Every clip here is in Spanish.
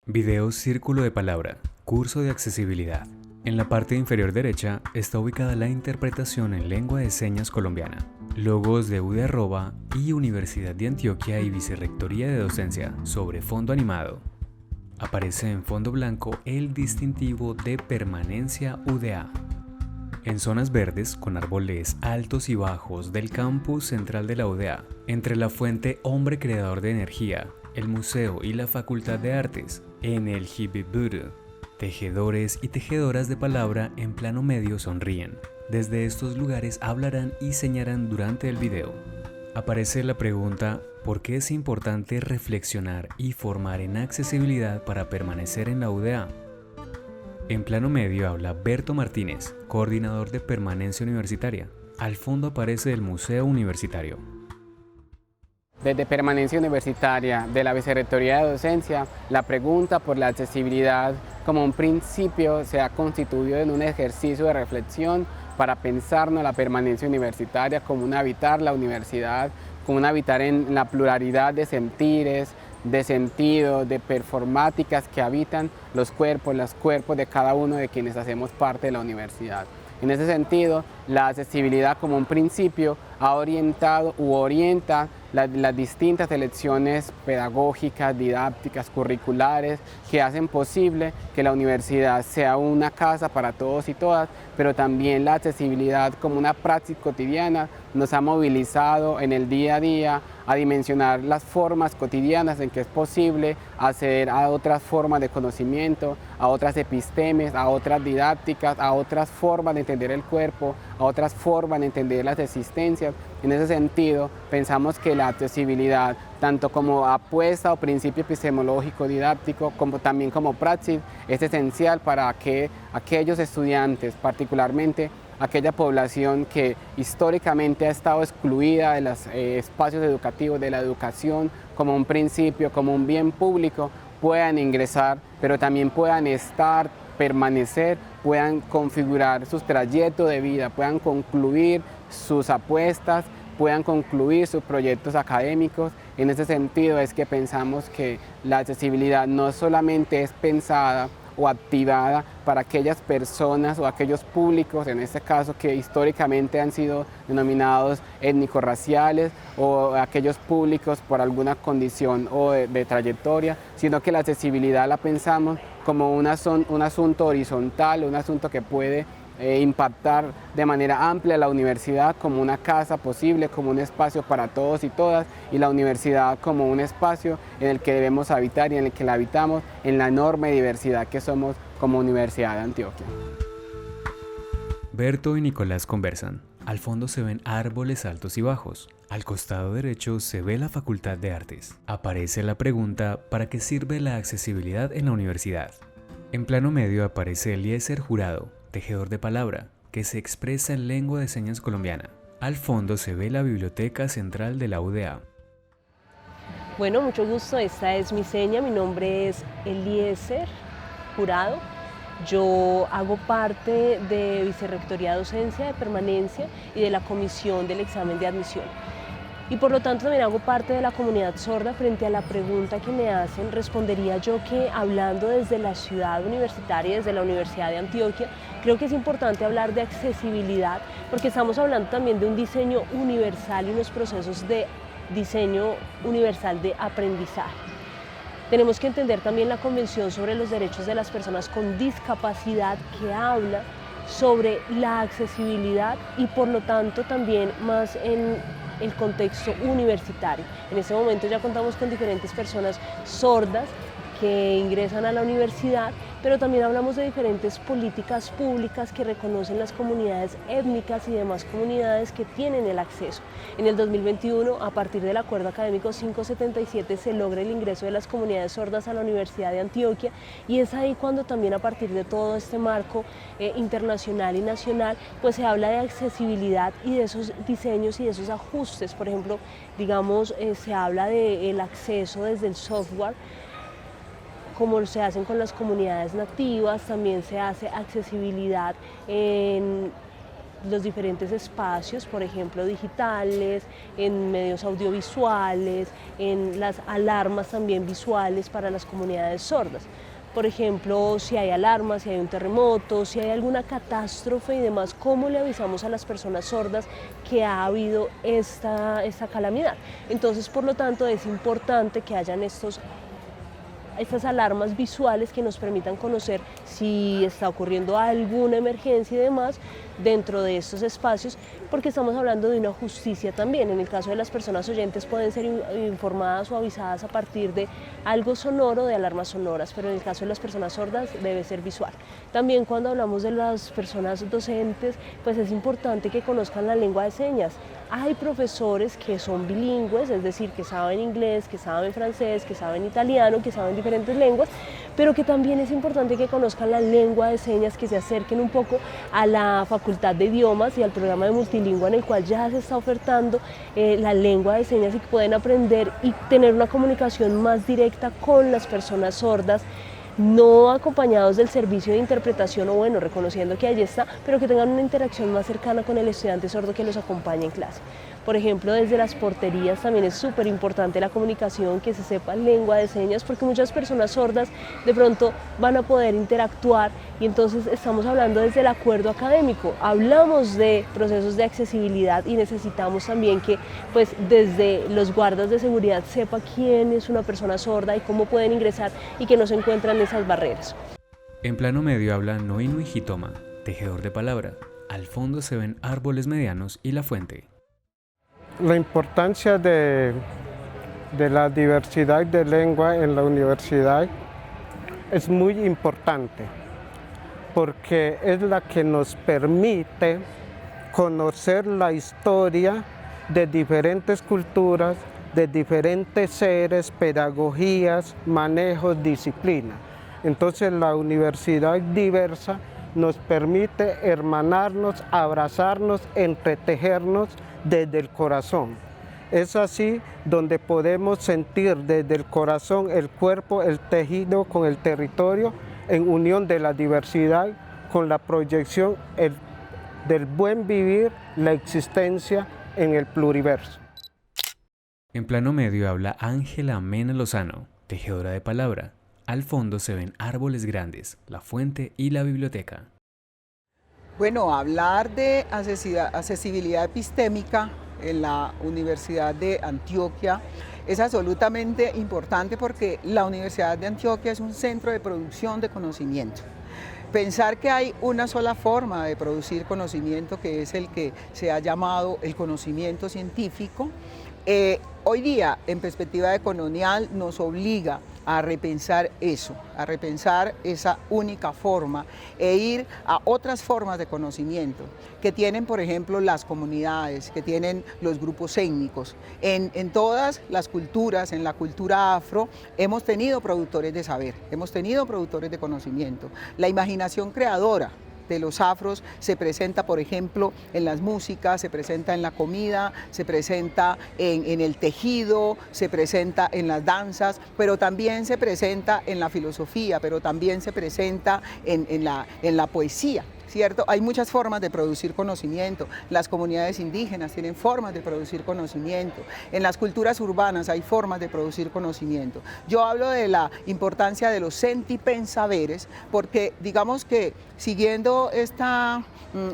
Video Círculo de Palabra, curso de accesibilidad. En la parte inferior derecha está ubicada la interpretación en lengua de señas colombiana, logos de UD Arroba y Universidad de Antioquia y Vicerrectoría de Docencia sobre fondo animado. Aparece en fondo blanco el distintivo de permanencia UDA. En zonas verdes, con árboles altos y bajos del campus central de la UDA, entre la fuente Hombre Creador de Energía, el museo y la Facultad de Artes, en el Hibiburu, tejedores y tejedoras de palabra en plano medio sonríen. Desde estos lugares hablarán y señalarán durante el video. Aparece la pregunta: ¿por qué es importante reflexionar y formar en accesibilidad para permanecer en la UDA? En plano medio habla Berto Martínez, coordinador de permanencia universitaria. Al fondo aparece el Museo Universitario. Desde Permanencia Universitaria de la Vicerrectoría de Docencia, la pregunta por la accesibilidad como un principio se ha constituido en un ejercicio de reflexión para pensarnos la permanencia universitaria como un habitar la universidad, como un habitar en la pluralidad de sentires, de sentidos, de performáticas que habitan los cuerpos de cada uno de quienes hacemos parte de la universidad. En ese sentido, la accesibilidad como un principio ha orientado u orienta las distintas elecciones pedagógicas, didácticas, curriculares que hacen posible que la universidad sea una casa para todos y todas, pero también la accesibilidad como una práctica cotidiana nos ha movilizado en el día a día a dimensionar las formas cotidianas en que es posible acceder a otras formas de conocimiento, a otras epistemes, a otras didácticas, a otras formas de entender el cuerpo, a otras formas de entender las existencias. En ese sentido, pensamos que la accesibilidad, tanto como apuesta o principio epistemológico didáctico, como también como praxis, es esencial para que aquellos estudiantes, particularmente aquella población que históricamente ha estado excluida de los espacios educativos, de la educación, como un principio, como un bien público, puedan ingresar, pero también puedan estar, permanecer, puedan configurar sus trayectos de vida, puedan concluir sus apuestas, puedan concluir sus proyectos académicos. En ese sentido es que pensamos que la accesibilidad no solamente es pensada o activada para aquellas personas o aquellos públicos, en este caso que históricamente han sido denominados étnico-raciales, o aquellos públicos por alguna condición o de trayectoria, sino que la accesibilidad la pensamos como un asunto horizontal, un asunto que puede impactar de manera amplia la universidad como una casa posible, como un espacio para todos y todas, y la universidad como un espacio en el que debemos habitar y en el que la habitamos en la enorme diversidad que somos como Universidad de Antioquia. Berto y Nicolás conversan. Al fondo se ven árboles altos y bajos. Al costado derecho se ve la Facultad de Artes. Aparece la pregunta: ¿para qué sirve la accesibilidad en la universidad? En plano medio aparece Eliezer Jurado, tejedor de palabra, que se expresa en lengua de señas colombiana. Al fondo se ve la Biblioteca Central de la UDA. Bueno, mucho gusto, esta es mi seña, mi nombre es Eliezer Jurado. Yo hago parte de Vicerrectoría de Docencia de Permanencia y de la Comisión del Examen de Admisión. Y por lo tanto también hago parte de la comunidad sorda. Frente a la pregunta que me hacen, respondería yo que, hablando desde la ciudad universitaria, desde la Universidad de Antioquia, creo que es importante hablar de accesibilidad, porque estamos hablando también de un diseño universal y unos procesos de diseño universal de aprendizaje. Tenemos que entender también la Convención sobre los Derechos de las Personas con Discapacidad, que habla sobre la accesibilidad y por lo tanto también más en el contexto universitario. En este momento ya contamos con diferentes personas sordas que ingresan a la universidad, pero también hablamos de diferentes políticas públicas que reconocen las comunidades étnicas y demás comunidades que tienen el acceso. En el 2021, a partir del Acuerdo Académico 577, se logra el ingreso de las comunidades sordas a la Universidad de Antioquia, y es ahí cuando también, a partir de todo este marco internacional y nacional, pues se habla de accesibilidad y de esos diseños y de esos ajustes. Por ejemplo, digamos, se habla del acceso desde el software, como se hacen con las comunidades nativas. También se hace accesibilidad los diferentes espacios, por ejemplo digitales, en medios audiovisuales, en las alarmas también visuales para las comunidades sordas. Por ejemplo, si hay alarmas, si hay un terremoto, si hay alguna catástrofe y demás, ¿cómo le avisamos a las personas sordas que ha habido esta calamidad? Entonces, por lo tanto, es importante que hayan estas alarmas visuales que nos permitan conocer si está ocurriendo alguna emergencia y demás dentro de estos espacios, porque estamos hablando de una justicia también. En el caso de las personas oyentes pueden ser informadas o avisadas a partir de algo sonoro, de alarmas sonoras, pero en el caso de las personas sordas debe ser visual. También cuando hablamos de las personas docentes, pues es importante que conozcan la lengua de señas. Hay profesores que son bilingües, es decir, que saben inglés, que saben francés, que saben italiano, que saben diferentes lenguas, pero que también es importante que conozcan la lengua de señas, que se acerquen un poco a la Facultad de Idiomas y al programa de multilingüe en el cual ya se está ofertando la lengua de señas y que pueden aprender y tener una comunicación más directa con las personas sordas, no acompañados del servicio de interpretación, o bueno, reconociendo que allí está, pero que tengan una interacción más cercana con el estudiante sordo que los acompaña en clase. Por ejemplo, desde las porterías también es súper importante la comunicación, que se sepa lengua de señas, porque muchas personas sordas de pronto van a poder interactuar y entonces estamos hablando desde el acuerdo académico, hablamos de procesos de accesibilidad y necesitamos también que pues desde los guardas de seguridad sepa quién es una persona sorda y cómo pueden ingresar y que no se encuentran esas barreras. En plano medio habla Noinui Hitoma, tejedor de palabra. Al fondo se ven árboles medianos y la fuente. La importancia de la diversidad de lengua en la universidad es muy importante porque es la que nos permite conocer la historia de diferentes culturas, de diferentes seres, pedagogías, manejos, disciplinas. Entonces la universidad diversa nos permite hermanarnos, abrazarnos, entretejernos desde el corazón. Es así donde podemos sentir desde el corazón el cuerpo, el tejido con el territorio, en unión de la diversidad con la proyección del buen vivir, la existencia en el pluriverso. En plano medio habla Ángela Mena Lozano, tejedora de palabra. Al fondo se ven árboles grandes, la fuente y la biblioteca. Bueno, hablar de accesibilidad epistémica en la Universidad de Antioquia es absolutamente importante porque la Universidad de Antioquia es un centro de producción de conocimiento. Pensar que hay una sola forma de producir conocimiento, que es el que se ha llamado el conocimiento científico, hoy día, en perspectiva decolonial, nos obliga a repensar eso, a repensar esa única forma e ir a otras formas de conocimiento que tienen, por ejemplo, las comunidades, que tienen los grupos étnicos. En todas las culturas, en la cultura afro, hemos tenido productores de saber, hemos tenido productores de conocimiento. La imaginación creadora de los afros se presenta, por ejemplo, en las músicas, se presenta en la comida, se presenta en el tejido, se presenta en las danzas, pero también se presenta en la filosofía, pero también se presenta en la poesía. ¿Cierto? Hay muchas formas de producir conocimiento. Las comunidades indígenas tienen formas de producir conocimiento. En las culturas urbanas hay formas de producir conocimiento. Yo hablo de la importancia de los sentipensaberes porque digamos que siguiendo esta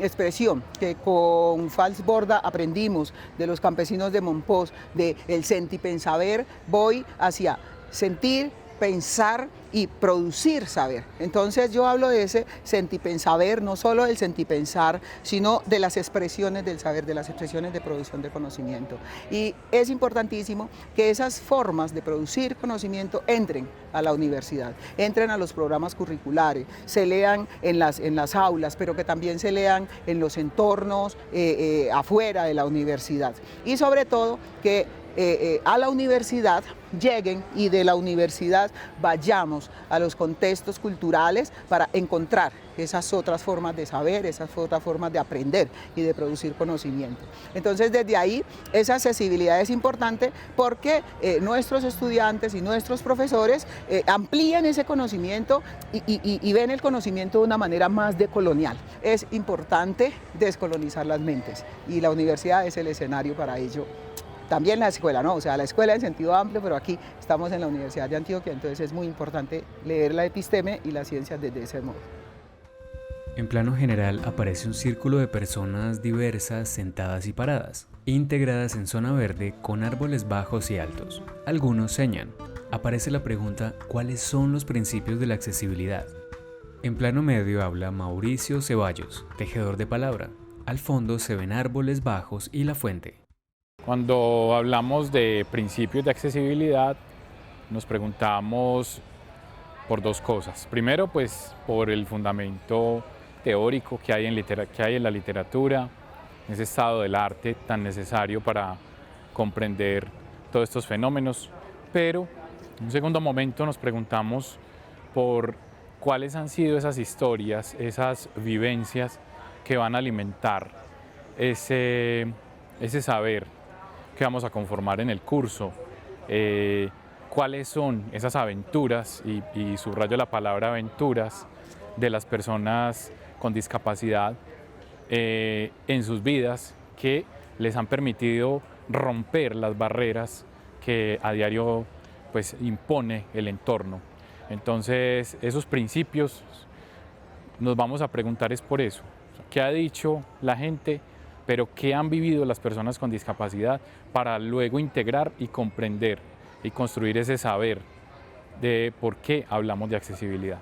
expresión que con Fals Borda aprendimos de los campesinos de Mompox, de el sentipensaber, voy hacia sentir, pensar y producir saber. Entonces yo hablo de ese sentipensaber, no solo del sentipensar, sino de las expresiones del saber, de las expresiones de producción de conocimiento. Y es importantísimo que esas formas de producir conocimiento entren a la universidad, entren a los programas curriculares, se lean en las aulas, pero que también se lean en los entornos afuera de la universidad. Y sobre todo que a la universidad lleguen y de la universidad vayamos a los contextos culturales para encontrar esas otras formas de saber, esas otras formas de aprender y de producir conocimiento. Entonces desde ahí esa accesibilidad es importante porque nuestros estudiantes y nuestros profesores amplían ese conocimiento y ven el conocimiento de una manera más decolonial. es importante descolonizar las mentes y la universidad es el escenario para ello. También la escuela, ¿no? O sea, la escuela en sentido amplio, pero aquí estamos en la Universidad de Antioquia, entonces es muy importante leer la episteme y las ciencias desde ese modo. En plano general aparece un círculo de personas diversas sentadas y paradas, integradas en zona verde con árboles bajos y altos. Algunos señan. Aparece la pregunta, ¿cuáles son los principios de la accesibilidad? En plano medio habla Mauricio Ceballos, tejedor de palabra. Al fondo se ven árboles bajos y la fuente. Cuando hablamos de principios de accesibilidad, nos preguntamos por dos cosas. Primero, pues por el fundamento teórico que hay en la literatura, ese estado del arte tan necesario para comprender todos estos fenómenos. Pero en un segundo momento nos preguntamos por cuáles han sido esas historias, esas vivencias que van a alimentar ese saber que vamos a conformar en el curso, cuáles son esas aventuras, y subrayo la palabra aventuras, de las personas con discapacidad en sus vidas que les han permitido romper las barreras que a diario pues, impone el entorno. Entonces, esos principios nos vamos a preguntar es por eso. ¿Qué ha dicho la gente? Pero ¿qué han vivido las personas con discapacidad para luego integrar y comprender y construir ese saber de por qué hablamos de accesibilidad?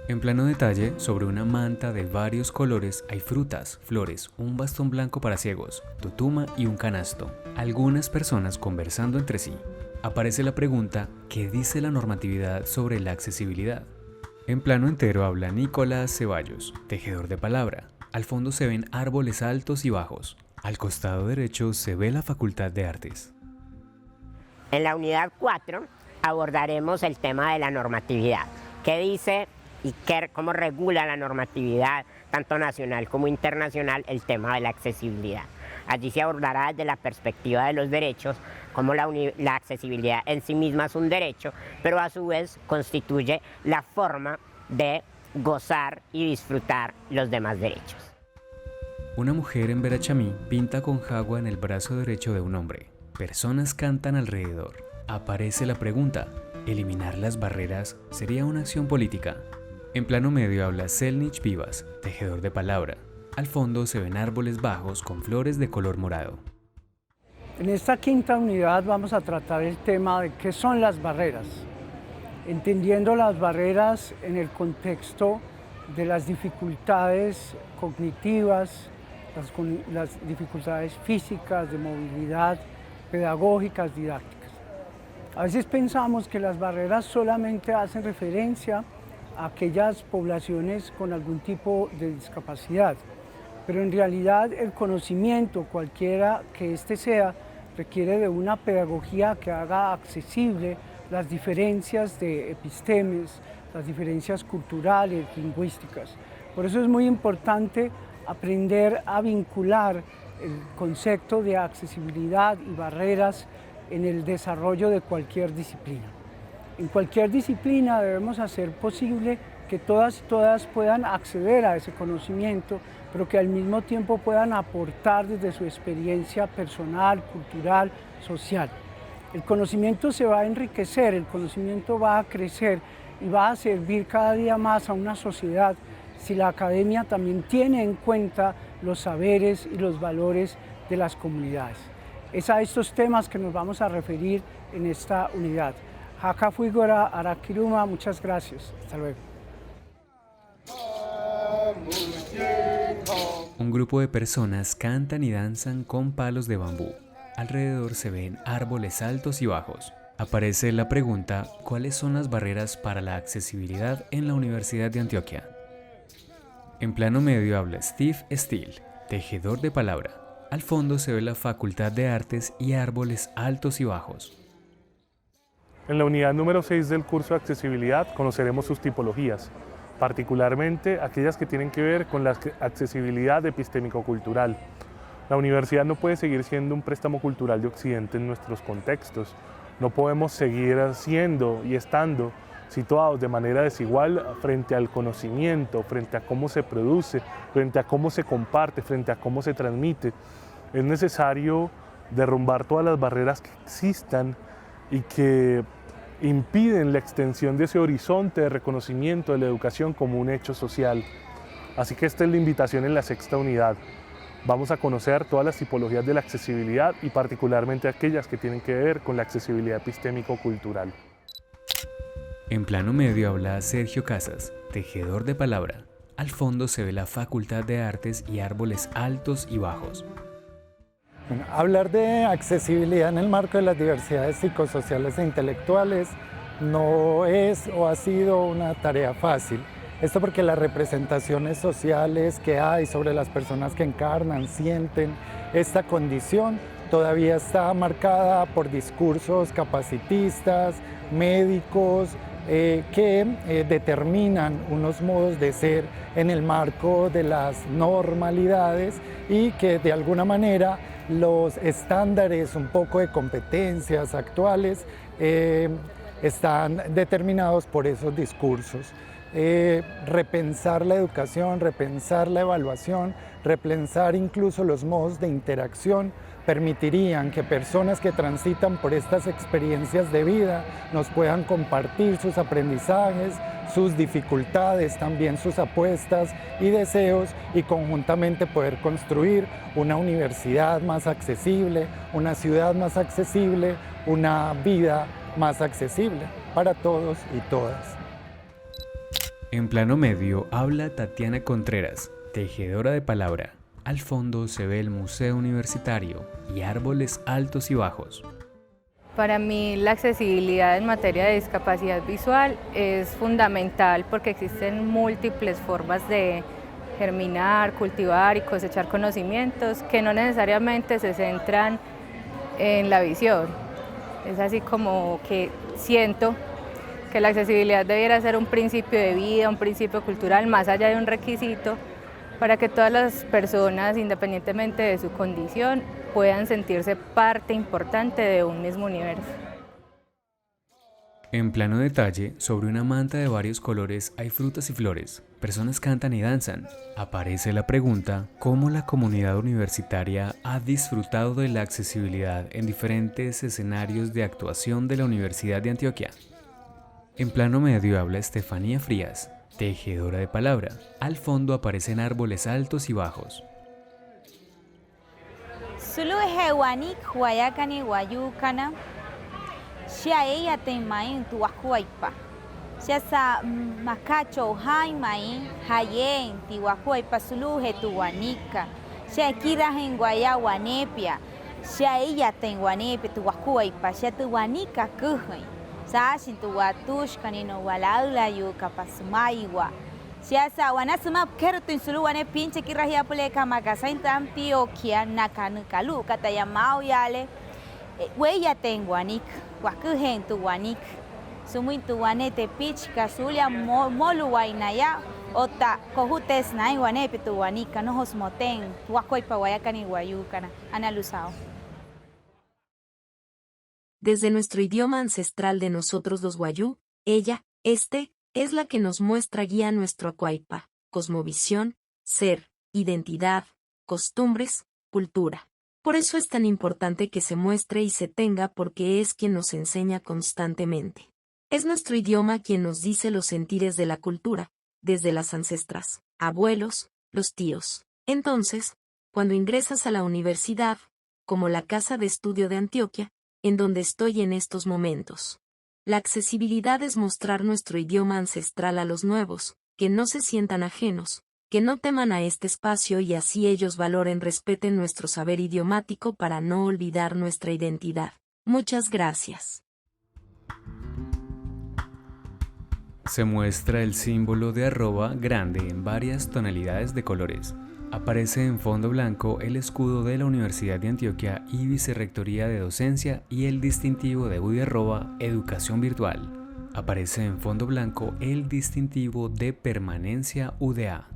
En plano detalle, sobre una manta de varios colores hay frutas, flores, un bastón blanco para ciegos, tutuma y un canasto. Algunas personas conversando entre sí. Aparece la pregunta, ¿qué dice la normatividad sobre la accesibilidad? En plano entero habla Nicolás Ceballos, tejedor de palabra. Al fondo se ven árboles altos y bajos. Al costado derecho se ve la Facultad de Artes. En la unidad 4 abordaremos el tema de la normatividad. ¿Qué dice y cómo regula la normatividad, tanto nacional como internacional, el tema de la accesibilidad? Allí se abordará desde la perspectiva de los derechos, cómo la accesibilidad en sí misma es un derecho, pero a su vez constituye la forma de gozar y disfrutar los demás derechos. Una mujer en Verachamí pinta con jagua en el brazo derecho de un hombre. Personas cantan alrededor. Aparece la pregunta, ¿eliminar las barreras sería una acción política? En plano medio habla Selnich Vivas, tejedor de palabra. Al fondo se ven árboles bajos con flores de color morado. En esta quinta unidad vamos a tratar el tema de qué son las barreras, entendiendo las barreras en el contexto de las dificultades cognitivas, las dificultades físicas, de movilidad, pedagógicas, didácticas. A veces pensamos que las barreras solamente hacen referencia a aquellas poblaciones con algún tipo de discapacidad, pero en realidad el conocimiento, cualquiera que éste sea, requiere de una pedagogía que haga accesible las diferencias de epistemes, las diferencias culturales, lingüísticas. Por eso es muy importante aprender a vincular el concepto de accesibilidad y barreras en el desarrollo de cualquier disciplina. En cualquier disciplina debemos hacer posible que todas puedan acceder a ese conocimiento, pero que al mismo tiempo puedan aportar desde su experiencia personal, cultural, social. El conocimiento se va a enriquecer, el conocimiento va a crecer y va a servir cada día más a una sociedad si la academia también tiene en cuenta los saberes y los valores de las comunidades. Es a estos temas que nos vamos a referir en esta unidad. Haka Fuigora, Arakiruma, muchas gracias. Hasta luego. Un grupo de personas cantan y danzan con palos de bambú. Alrededor se ven árboles altos y bajos. Aparece la pregunta, ¿cuáles son las barreras para la accesibilidad en la Universidad de Antioquia? En plano medio habla Steve Steele, tejedor de palabra. Al fondo se ve la Facultad de Artes y árboles altos y bajos. En la unidad número 6 del curso de accesibilidad conoceremos sus tipologías, particularmente aquellas que tienen que ver con la accesibilidad epistémico-cultural. La universidad no puede seguir siendo un préstamo cultural de Occidente en nuestros contextos. No podemos seguir siendo y estando situados de manera desigual frente al conocimiento, frente a cómo se produce, frente a cómo se comparte, frente a cómo se transmite. Es necesario derrumbar todas las barreras que existan y que impiden la extensión de ese horizonte de reconocimiento de la educación como un hecho social. Así que esta es la invitación en la sexta unidad. Vamos a conocer todas las tipologías de la accesibilidad y particularmente aquellas que tienen que ver con la accesibilidad epistémico-cultural. En plano medio habla Sergio Casas, tejedor de palabra. Al fondo se ve la Facultad de Artes y árboles altos y bajos. Bueno, hablar de accesibilidad en el marco de las diversidades psicosociales e intelectuales no es o ha sido una tarea fácil. Esto porque las representaciones sociales que hay sobre las personas que encarnan, sienten esta condición todavía está marcada por discursos capacitistas, médicos, que determinan unos modos de ser en el marco de las normalidades y que de alguna manera los estándares un poco de competencias actuales están determinados por esos discursos. Repensar la educación, repensar la evaluación, repensar incluso los modos de interacción permitirían que personas que transitan por estas experiencias de vida nos puedan compartir sus aprendizajes, sus dificultades, también sus apuestas y deseos y conjuntamente poder construir una universidad más accesible, una ciudad más accesible, una vida más accesible para todos y todas. En plano medio habla Tatiana Contreras, tejedora de palabra. Al fondo se ve el Museo Universitario y árboles altos y bajos. Para mí la accesibilidad en materia de discapacidad visual es fundamental porque existen múltiples formas de germinar, cultivar y cosechar conocimientos que no necesariamente se centran en la visión. Es así como que siento que la accesibilidad debiera ser un principio de vida, un principio cultural, más allá de un requisito, para que todas las personas, independientemente de su condición, puedan sentirse parte importante de un mismo universo. En plano detalle, sobre una manta de varios colores hay frutas y flores. Personas cantan y danzan. Aparece la pregunta, ¿cómo la comunidad universitaria ha disfrutado de la accesibilidad en diferentes escenarios de actuación de la Universidad de Antioquia? En plano medio habla Estefanía Frías, tejedora de palabra. Al fondo aparecen árboles altos y bajos. Sulu hewanik huayakani wayukana shaeya temai tuwakuaipa shasa makacho haimai hayen tiwakuaipa sulu hetuwanika shakira henguaya wanepia shaeya tenwanepia tuwakuaipa shatuwanika kuhai Sashin tu watush kanino walaula yu kapasmaiwa. Siasa wanasema kero tu insulu wane pinche kirahia pule kama kasainta Antioquia nakanukalu kata ya mau yale. Weya tenguanik wakuhen tu wanik. Sumuin tu wane te pich kasulia molu wainaya ota kohutes nai wane pitu wanika no hosmoten wakoipa wayakani wayukana analusao. Desde nuestro idioma ancestral de nosotros los wayú, ella, es la que nos muestra guía nuestro acuaipa, cosmovisión, ser, identidad, costumbres, cultura. Por eso es tan importante que se muestre y se tenga porque es quien nos enseña constantemente. Es nuestro idioma quien nos dice los sentires de la cultura, desde las ancestras, abuelos, los tíos. Entonces, cuando ingresas a la universidad, como la Casa de Estudio de Antioquia, en donde estoy en estos momentos. La accesibilidad es mostrar nuestro idioma ancestral a los nuevos, que no se sientan ajenos, que no teman a este espacio y así ellos valoren, respeten nuestro saber idiomático para no olvidar nuestra identidad. Muchas gracias. Se muestra el símbolo de @ grande en varias tonalidades de colores. Aparece en fondo blanco el escudo de la Universidad de Antioquia y Vicerrectoría de Docencia y el distintivo de UDI @ Educación Virtual. Aparece en fondo blanco el distintivo de permanencia UDA.